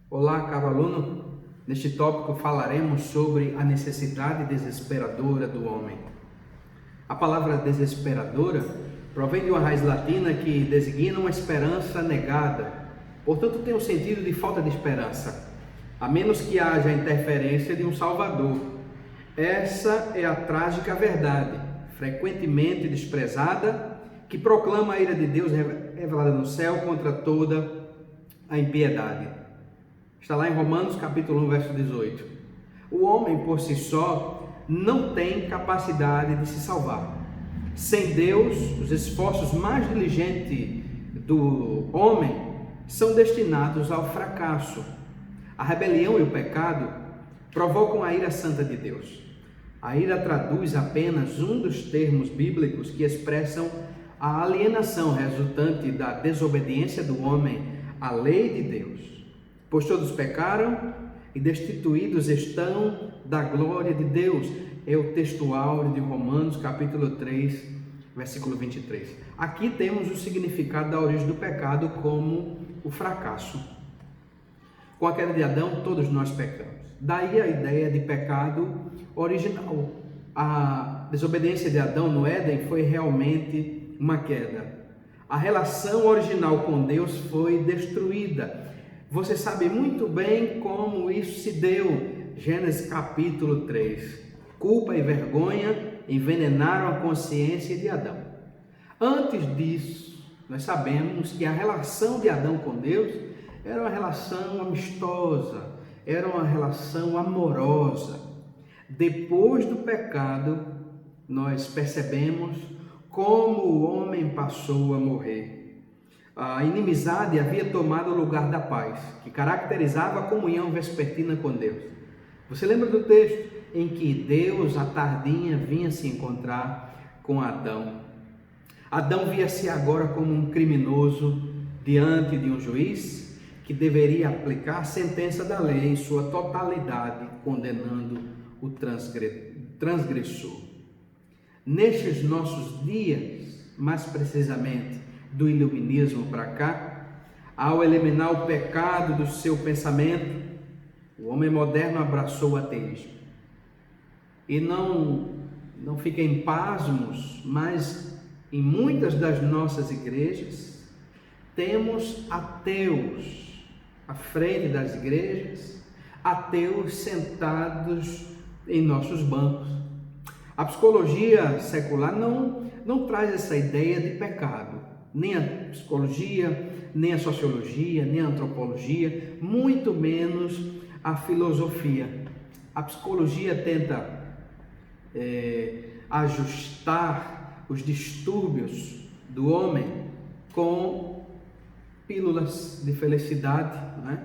Olá, caro aluno. Neste tópico falaremos sobre a necessidade desesperadora do homem. A palavra desesperadora provém de uma raiz latina que designa uma esperança negada. Portanto, tem o sentido de falta de esperança, a menos que haja a interferência de um Salvador. Essa é a trágica verdade, frequentemente desprezada, que proclama a ira de Deus revelada no céu contra toda a impiedade. Está lá em Romanos capítulo 1, verso 18. O homem por si só não tem capacidade de se salvar. Sem Deus, os esforços mais diligentes do homem são destinados ao fracasso. A rebelião e o pecado provocam a ira santa de Deus. A ira traduz apenas um dos termos bíblicos que expressam a alienação resultante da desobediência do homem à lei de Deus. Pois todos pecaram e destituídos estão da glória de Deus. É o texto áureo de Romanos, capítulo 3, versículo 23. Aqui temos o significado da origem do pecado como o fracasso. Com a queda de Adão, todos nós pecamos. Daí a ideia de pecado original. A desobediência de Adão no Éden foi realmente uma queda. A relação original com Deus foi destruída. Você sabe muito bem como isso se deu. Gênesis capítulo 3. Culpa e vergonha envenenaram a consciência de Adão. Antes disso, nós sabemos que a relação de Adão com Deus era uma relação amistosa, era uma relação amorosa. Depois do pecado, nós percebemos como o homem passou a morrer. A inimizade havia tomado o lugar da paz, que caracterizava a comunhão vespertina com Deus. Você lembra do texto em que Deus, à tardinha, vinha se encontrar com Adão? Adão via-se agora como um criminoso diante de um juiz que deveria aplicar a sentença da lei em sua totalidade, condenando o transgressor. Nestes nossos dias, mais precisamente do iluminismo para cá, ao eliminar o pecado do seu pensamento, o homem moderno abraçou o ateísmo. E não fiquem pasmos, mas em muitas das nossas igrejas temos ateus à frente das igrejas, ateus sentados em nossos bancos. A psicologia secular não traz essa ideia de pecado, nem a psicologia, nem a sociologia, nem a antropologia, muito menos a filosofia. A psicologia tenta ajustar os distúrbios do homem com pílulas de felicidade, né?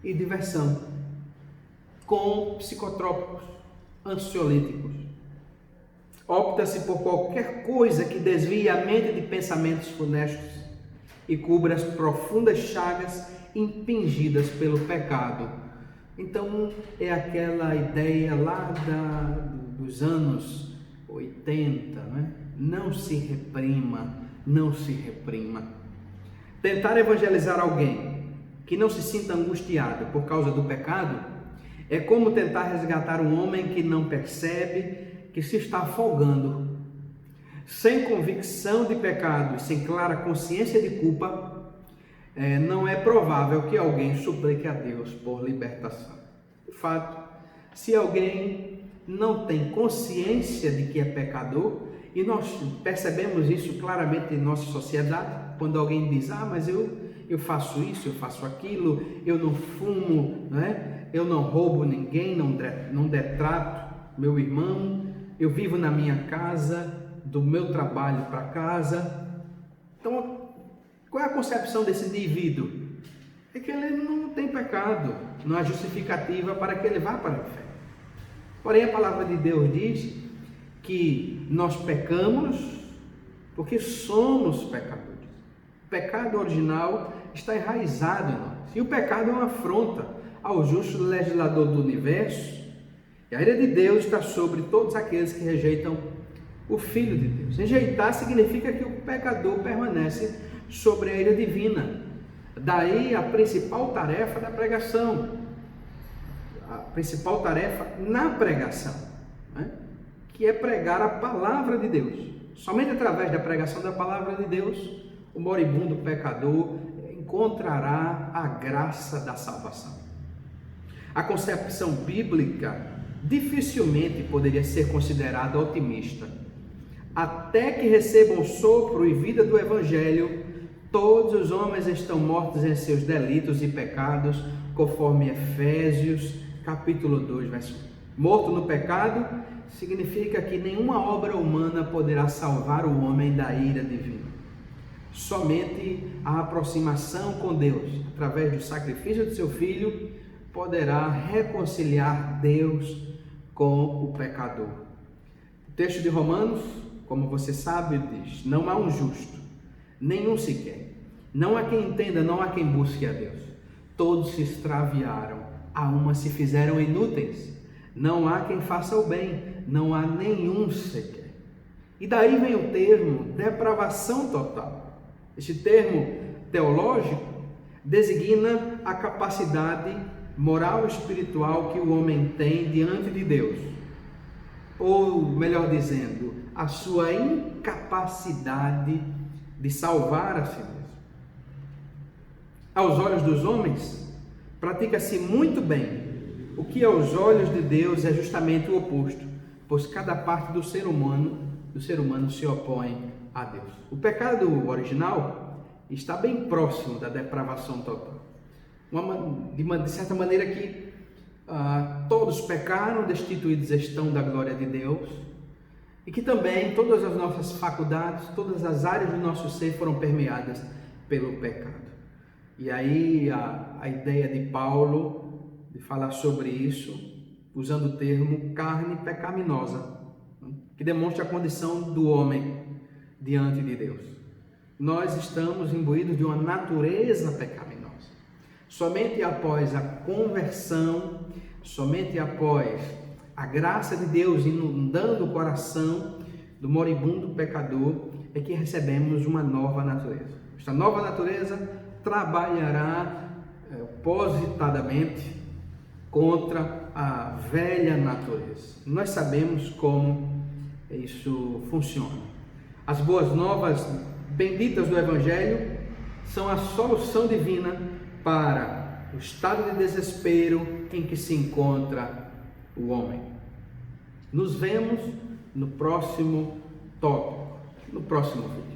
E diversão, com psicotrópicos, ansiolíticos. Opta-se por qualquer coisa que desvie a mente de pensamentos funestos e cubra as profundas chagas impingidas pelo pecado. Então é aquela ideia lá dos anos 80, né? Não se reprima, não se reprima. Tentar evangelizar alguém que não se sinta angustiado por causa do pecado é como tentar resgatar um homem que não percebe que se está afogando. Sem convicção de pecado e sem clara consciência de culpa, não é provável que alguém suplique a Deus por libertação. De fato, se alguém não tem consciência de que é pecador, e nós percebemos isso claramente em nossa sociedade, quando alguém diz, mas eu faço isso, eu faço aquilo, eu não fumo, né? Eu não roubo ninguém, não detrato meu irmão, eu vivo na minha casa, do meu trabalho para casa. Então, qual é a concepção desse indivíduo? É que ele não tem pecado, não há justificativa para que ele vá para o inferno. Porém, a palavra de Deus diz que nós pecamos porque somos pecadores. O pecado original está enraizado em nós. E o pecado é uma afronta ao justo legislador do universo. E a ira de Deus está sobre todos aqueles que rejeitam o Filho de Deus. Rejeitar significa que o pecador permanece sobre a ira divina. Daí a principal tarefa da pregação, a principal tarefa na pregação, né? Que é pregar a palavra de Deus. Somente através da pregação da palavra de Deus, o moribundo pecador encontrará a graça da salvação. A concepção bíblica dificilmente poderia ser considerada otimista. Até que recebam o sopro e vida do Evangelho, todos os homens estão mortos em seus delitos e pecados, conforme Efésios capítulo 2, verso 1. Morto no pecado significa que nenhuma obra humana poderá salvar o homem da ira divina. Somente a aproximação com Deus, através do sacrifício de seu Filho, poderá reconciliar Deus com o pecador. O texto de Romanos, como você sabe, diz: não há um justo, nenhum sequer. Não há quem entenda, não há quem busque a Deus. Todos se extraviaram, a uma se fizeram inúteis. Não há quem faça o bem, não há nenhum sequer. E daí vem o termo depravação total. Este termo teológico designa a capacidade moral e espiritual que o homem tem diante de Deus. Ou, melhor dizendo, a sua incapacidade de salvar a si mesmo. Aos olhos dos homens, pratica-se muito bem o que aos olhos de Deus é justamente o oposto, pois cada parte do ser humano se opõe a Deus. O pecado original está bem próximo da depravação total. De certa maneira que todos pecaram, destituídos estão da glória de Deus, e que também todas as nossas faculdades, todas as áreas do nosso ser foram permeadas pelo pecado. E aí a ideia de Paulo de falar sobre isso, usando o termo carne pecaminosa, que demonstra a condição do homem diante de Deus. Nós estamos imbuídos de uma natureza pecaminosa. Somente após a conversão, somente após a graça de Deus inundando o coração do moribundo pecador, é que recebemos uma nova natureza. Esta nova natureza trabalhará positadamente contra a velha natureza. Nós sabemos como isso funciona. As boas novas benditas do Evangelho são a solução divina para o estado de desespero em que se encontra o homem. Nos vemos no próximo tópico, no próximo vídeo.